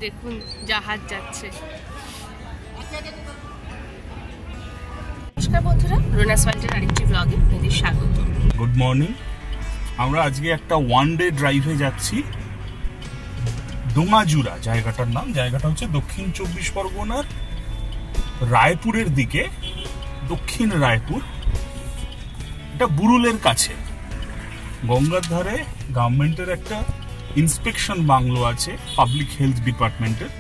দেখুন জাহাজ যাচ্ছে। নমস্কার বন্ধুরা, রোনাস ওয়ার্ল্ডের আরেকটি ব্লগে আপনাদের স্বাগত। Good morning. আমরা আজকে একটা ওয়ান ডে ড্রাইভে যাচ্ছি। ডোঙাজুড়া জায়গাটার নাম। জায়গাটা হচ্ছে দক্ষিণ 24 পরগনার রায়পুরের দিকে, দক্ষিণ রায়পুর। এটা বুরুলের কাছে, গঙ্গার ধারে গভর্নমেন্টের একটা ইন্সপেকশন বাংলো আছে, পাবলিক হেলথ ডিপার্টমেন্টের।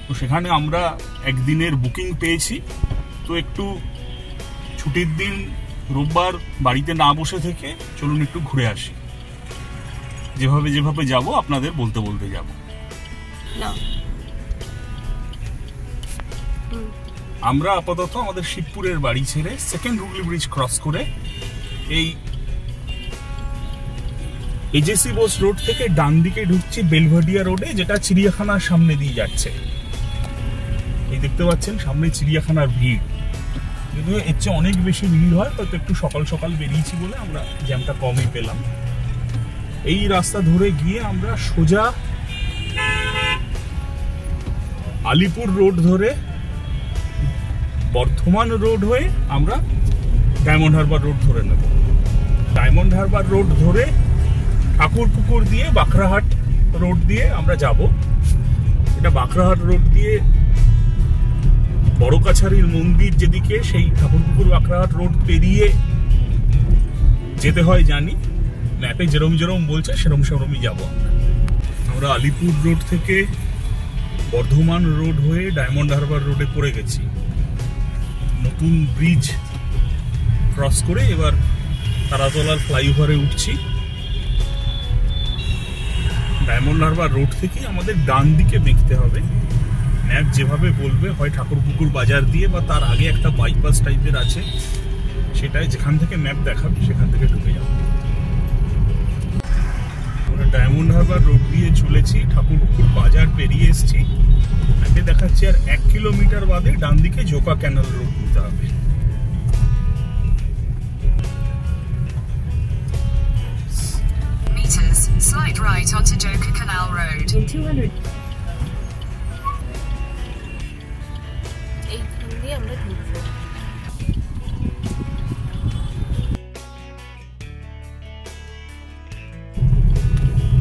তো সেখানে আমরা একদিনের বুকিং পেয়েছি। তো একটু ছুটির দিন রোববার বাড়িতে না বসে থেকে চলুন একটু ঘুরে আসি। যেভাবে যেভাবে যাব আপনাদের বলতে বলতে যাব। আমরা আপাতত আমাদের শিবপুরের বাড়ি ছেড়ে সেকেন্ড হুগলি ব্রিজ ক্রস করে এই এজেসি বোস রোড থেকে ডান দিকে ঢুকছি বেলভাডিয়া রোডে, যেটা চিড়িয়াখানার সামনে দিয়ে যাচ্ছে। এই দেখতে পাচ্ছেন সামনে চিড়িয়াখানার ভিড়, যদিও এর চেয়ে অনেক বেশি ভিড় হয়। হয়তো একটু সকাল সকাল বেরিয়েছি বলে আমরা জ্যামটা কমই পেলাম। এই রাস্তা ধরে গিয়ে আমরা সোজা আলিপুর রোড ধরে বর্ধমান রোড হয়ে আমরা ডায়মন্ড হারবার রোড ধরে নেব। ডায়মন্ড হারবার রোড ধরে ঠাকুরপুকুর দিয়ে বাঁকড়াহাট রোড দিয়ে আমরা যাব। এটা বাঁকড়াহাট রোড দিয়ে বড় কাছারির মন্দির যেদিকে, সেই ঠাকুরপুকুর বাঁকড়াহাট রোড পেরিয়ে যেতে হয় জানি। ম্যাপে যেরম যেরম বলছে সেরম সেরমই যাব। আমরা আলিপুর রোড থেকে বর্ধমান রোড হয়ে ডায়মন্ড হারবার রোডে পড়ে গেছি। নতুন ব্রিজ ক্রস করে এবার তারাতলার ফ্লাইওভারে উঠছি। ডায়মন্ড হারবার রোড থেকে আমাদের ডান দিকে দেখতে হবে। ম্যাপ যেভাবে বলবে, হয় ঠাকুরপুকুর বাজার দিয়ে বা তার আগে একটা বাইপাস টাইপের আছে, সেটাই যেখান থেকে ম্যাপ দেখাবে সেখান থেকে ঢুকে যাবে। আমরা ডায়মন্ড হারবার রোড দিয়ে চলেছি, ঠাকুরপুকুর বাজার পেরিয়ে এসেছি। ম্যাপে দেখাচ্ছি আর 1 কিলোমিটার বাদে ডান দিকে জোকা ক্যানাল রোড নিতে হবে। Slide right onto Joka Canal Road. In 200 এইখান দিয়ে আমরা ঢুকবো।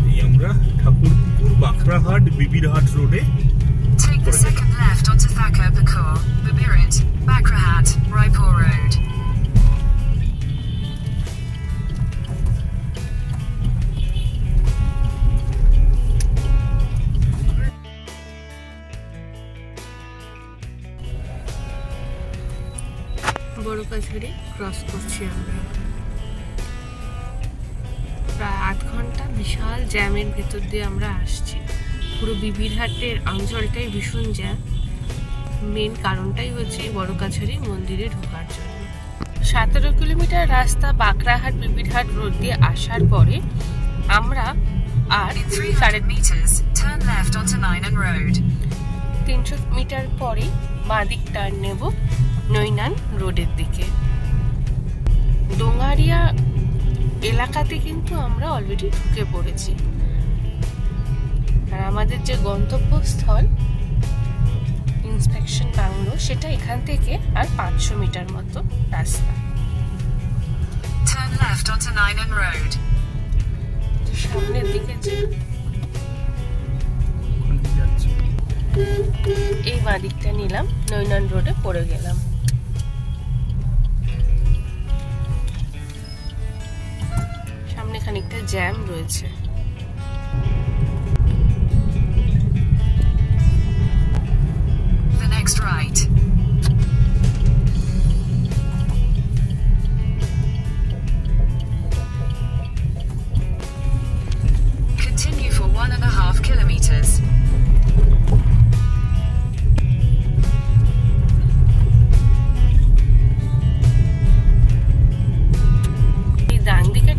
এই আমরা ঠাকুরপুকুর বাঁকড়াহাট বিবিরহাট রোডে। Take the second left onto Thakur Pakur, Bibirat, Bakrahat, Raipur Road. বড় কাছারি ক্রস করছি আমরা। প্রায় 8 ঘন্টা বিশাল জ্যামের ভেতর দিয়ে আমরা আসছি। পুরো বিবিরহাটের অঞ্চলটাই ভীষণ জ্যাম। মেন কারণটাই হচ্ছে বড় কাছারি মন্দিরে ঢোকার জন্য। 17 কিলোমিটার রাস্তা বাঁকড়াহাট বিবিরহাট রোড দিয়ে আসার পরে আমরা আর 300 meters, turn left onto Nainan Road. 300 metre পরে বাঁ দিক টার্ন নেব নৈনান রোডের দিকে। ডোঙারিয়া এলাকাতে কিন্তু আমরা অলরেডি ঢুকে পড়েছি। আর আমাদের যে গন্তব্যস্থল ইন্সপেকশন বাংলো, সেটা এখান থেকে আর 500 মিটার মতো রাস্তা। Turn left onto Nainan Road. সামনের দিকে যে এই বাঁ দিকটা নিলাম, নৈনান রোডে পড়ে গেলাম। সামনে খানিকটা জ্যাম রয়েছে। The next right. Continue for 1.5 kilometers.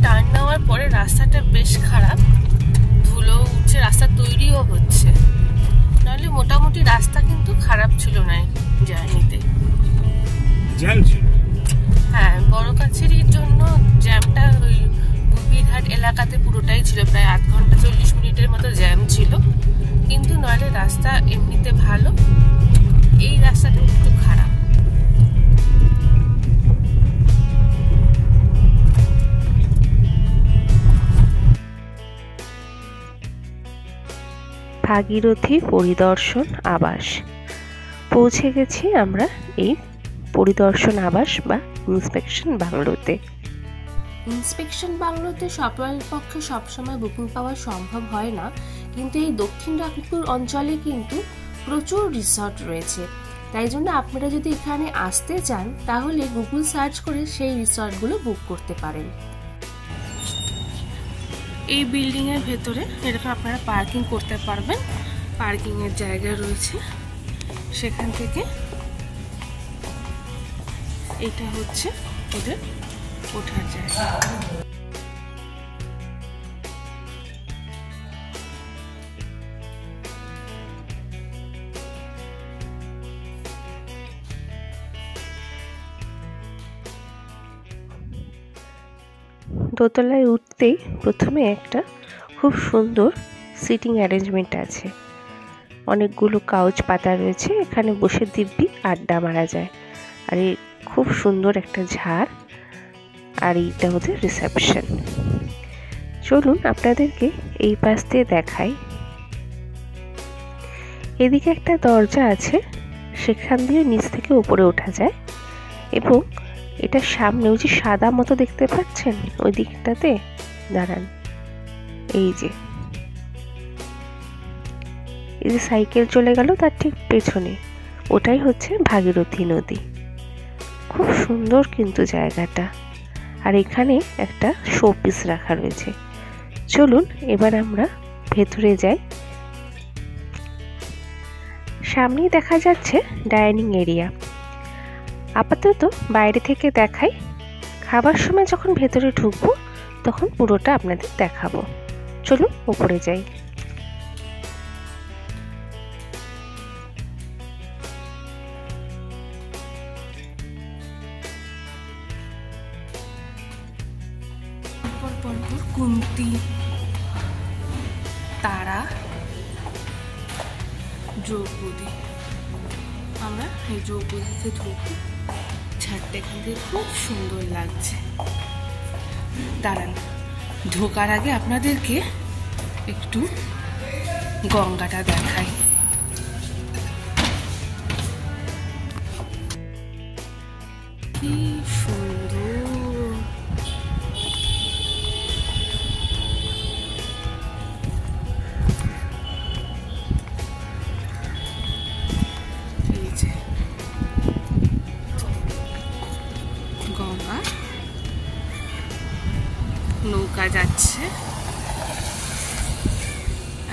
Turn নেওয়ার পরে রাস্তাটা বেশ খারাপ, ধুলো উঠছে, রাস্তা তৈরিও হচ্ছে। নাহলে মোটামুটি রাস্তা কিন্তু খারাপ ছিল না জার্নিতে। জ্যাম ছিল। হ্যাঁ, বড় কাছারির জন্য জ্যামটা ওই বিবিরহাট এলাকাতে পুরোটাই ছিল। প্রায় 8 ঘন্টা 40 মিনিটের মতো জ্যাম ছিল। কিন্তু নইলে রাস্তা রাস্তাটা একটু খারাপ। ভাগীরথী পরিদর্শন আবাস পৌঁছে গেছি আমরা এই পরিদর্শন আবাস বা ইন্সপেকশন বাংলোতে। ইন্সপেকশন বাংলোতে সবার পক্ষে সবসময় বুকিং পাওয়া সম্ভব হয় না, কিন্তু এই দক্ষিণ নাগপুর অঞ্চলে কিন্তু প্রচুর রিসর্ট রয়েছে। তাই জন্য আপনারা যদি এখানে আসতে চান তাহলে গুগল সার্চ করে সেই রিসর্টগুলো বুক করতে পারেন। এই বিল্ডিং এর ভেতরে এরকম আপনারা পার্কিং করতে পারবেন, পার্কিং এর জায়গা রয়েছে। সেখান থেকে এটা হচ্ছে ওদের ওঠার জায়গা। দোতলায় উঠতেই প্রথমে একটা খুব সুন্দর সিটিং অ্যারেঞ্জমেন্ট আছে, অনেকগুলো কাউচ পাতা রয়েছে, এখানে বসে দিব্যি আড্ডা মারা যায়। আর এই খুব সুন্দর একটা ঝাড়, আর এইটা হচ্ছে রিসেপশন। চলুন আপনাদেরকে এই পাশ দিয়ে দেখাই। এদিকে একটা দরজা আছে, সেখান দিয়ে নিচ থেকে উপরে ওঠা যায়। এবং এটা সামনে ওই যে সাদা মতো দেখতে পাচ্ছেন ওই দিকটাতে দাঁড়ান, এই যে সাইকেল চলে গেল তার ঠিক পেছনে, ওটাই হচ্ছে ভাগীরথী নদী। খুব সুন্দর কিন্তু জায়গাটা। আর এখানে একটা শোপিস রাখা রয়েছে। চলুন এবার আমরা ভেতরে যাই। সামনেই দেখা যাচ্ছে ডাইনিং এরিয়া। আপাতত বাইরে থেকে দেখাই, খাবার সময় যখন ভেতরে ঢুকবো তখন পুরোটা আপনাদের দেখাবো। চলুন উপরে যাই। কুন্তি, তারা, দ্রৌপদী। আমরা এই দ্রৌপদীতে ঢুকবো। ছাদটা এখান থেকে খুব সুন্দর লাগছে। দাঁড়ান, ঢোকার আগে আপনাদেরকে একটু গঙ্গাটা দেখাই। কি সুন্দর! গঙ্গা, নৌকা যাচ্ছে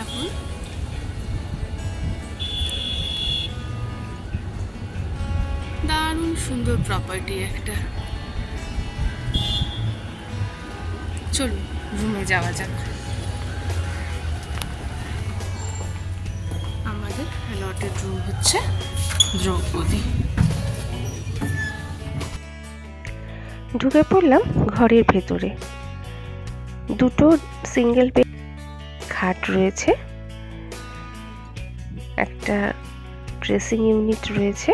এখন। দারুণ সুন্দর প্রপার্টি একটা। চলুন রুমে যাওয়া যাক। আমাদের লটের রুম হচ্ছে দ্রৌপদী। ঢুকে পড়লাম ঘরের ভেতরে। দুটো সিঙ্গেল বেড খাট রয়েছে, একটা ড্রেসিং ইউনিট রয়েছে,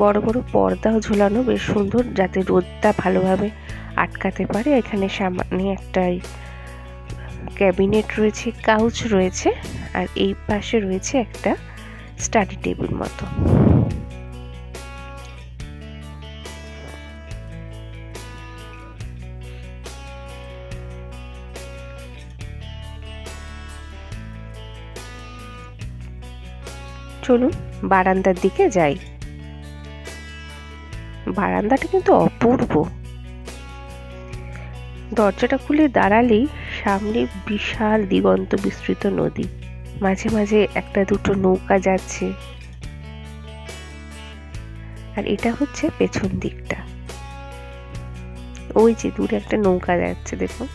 বড় বড় পর্দাও ঝোলানো, বেশ সুন্দর, যাতে রোদটা ভালোভাবে আটকাতে পারে। এখানে সামনে একটা ক্যাবিনেট রয়েছে, কাউচ রয়েছে, আর এই পাশে রয়েছে একটা স্টাডি টেবিল মতো। চলুন বারান্দার দিকে যাই। বারান্দাটা কিন্তু অপূর্ব। দরজাটা খুলে দাঁড়ালেই সামনে বিশাল দিগন্ত বিস্তৃত নদী, মাঝে মাঝে একটা দুটো নৌকা যাচ্ছে। আর এটা হচ্ছে পেছন দিকটা, ওই যে দূরে একটা নৌকা যাচ্ছে দেখুন।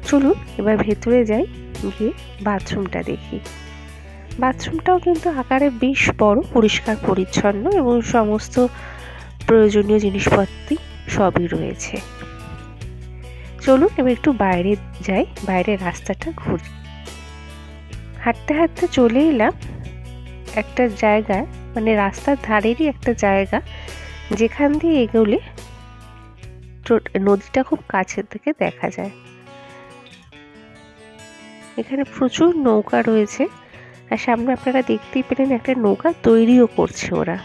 চলুন এবার ভেতরে যাই, গিয়ে বাথরুমটা দেখি। বাথরুমটাও কিন্তু আকারে বেশ বড়, পরিষ্কার পরিচ্ছন্ন এবং সমস্ত প্রয়োজনীয় জিনিসপত্র সবই রয়েছে। চলুন এবার একটু বাইরে যাই, বাইরের রাস্তাটা ঘুরি। হাঁটতে হাঁটতে চলে এলাম একটা জায়গায়, মানে রাস্তার ধারেরই একটা জায়গা, যেখান দিয়ে এগোলে নদীটা খুব কাছে থেকে দেখা যায়। এখানে প্রচুর নৌকা রয়েছে, আর সামনে আপনারা দেখতেই পেলেন একটা নৌকা তৈরিও করছে ওরা,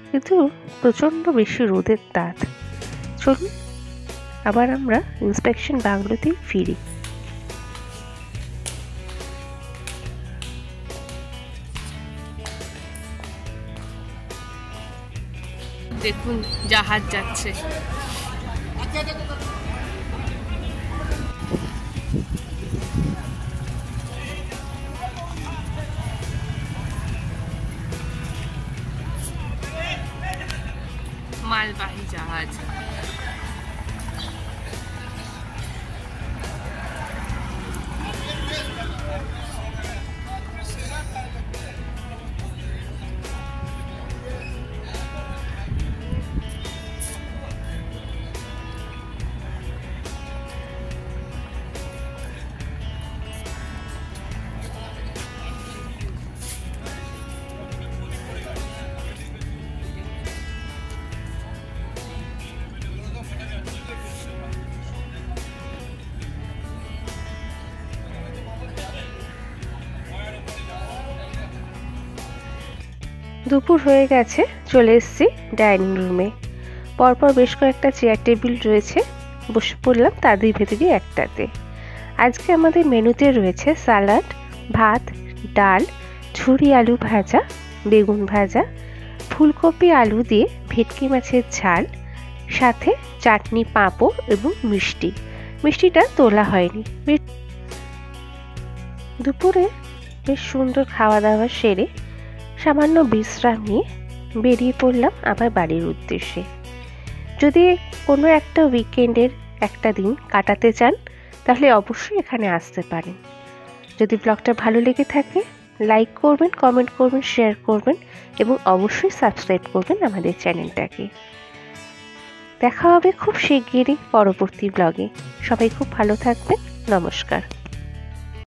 কিন্তু প্রচন্ড বেশি রোদের তাপ। চলুন আবার আমরা ইন্সপেকশন বাংলোতেই ফিরি। দেখুন জাহাজ যাচ্ছে। মালবাহী জাহাজ। দুপুর হয়ে গেছে, চলে এসেছি ডাইনিং রুমে। পরপর বেশ কয়েকটা চেয়ার টেবিল রয়েছে, বসে পড়লাম তাদের ভেতরে একটাতে। আজকে আমাদের মেনুতে রয়েছে সালাড, ভাত, ডাল, ঝুরি আলু ভাজা, বেগুন ভাজা, ফুলকপি আলু দিয়ে ভেটকি মাছের ঝাল, সাথে চাটনি, পাঁপড় এবং মিষ্টি। মিষ্টিটা তোলা হয়নি। দুপুরে বেশ সুন্দর খাওয়া দাওয়া সেরে সামান্য বিশ্রাম নিয়ে বেরিয়ে পড়লাম আবার বাড়ির উদ্দেশ্যে। যদি কোনো একটা উইকেন্ডের একটা দিন কাটাতে চান তাহলে অবশ্যই এখানে আসতে পারেন। যদি ব্লগটা ভালো লেগে থাকে লাইক করবেন, কমেন্ট করবেন, শেয়ার করবেন এবং অবশ্যই সাবস্ক্রাইব করবেন আমাদের চ্যানেলটাকে। দেখা হবে খুব শিগগিরই পরবর্তী ব্লগে। সবাই খুব ভালো থাকবেন। নমস্কার।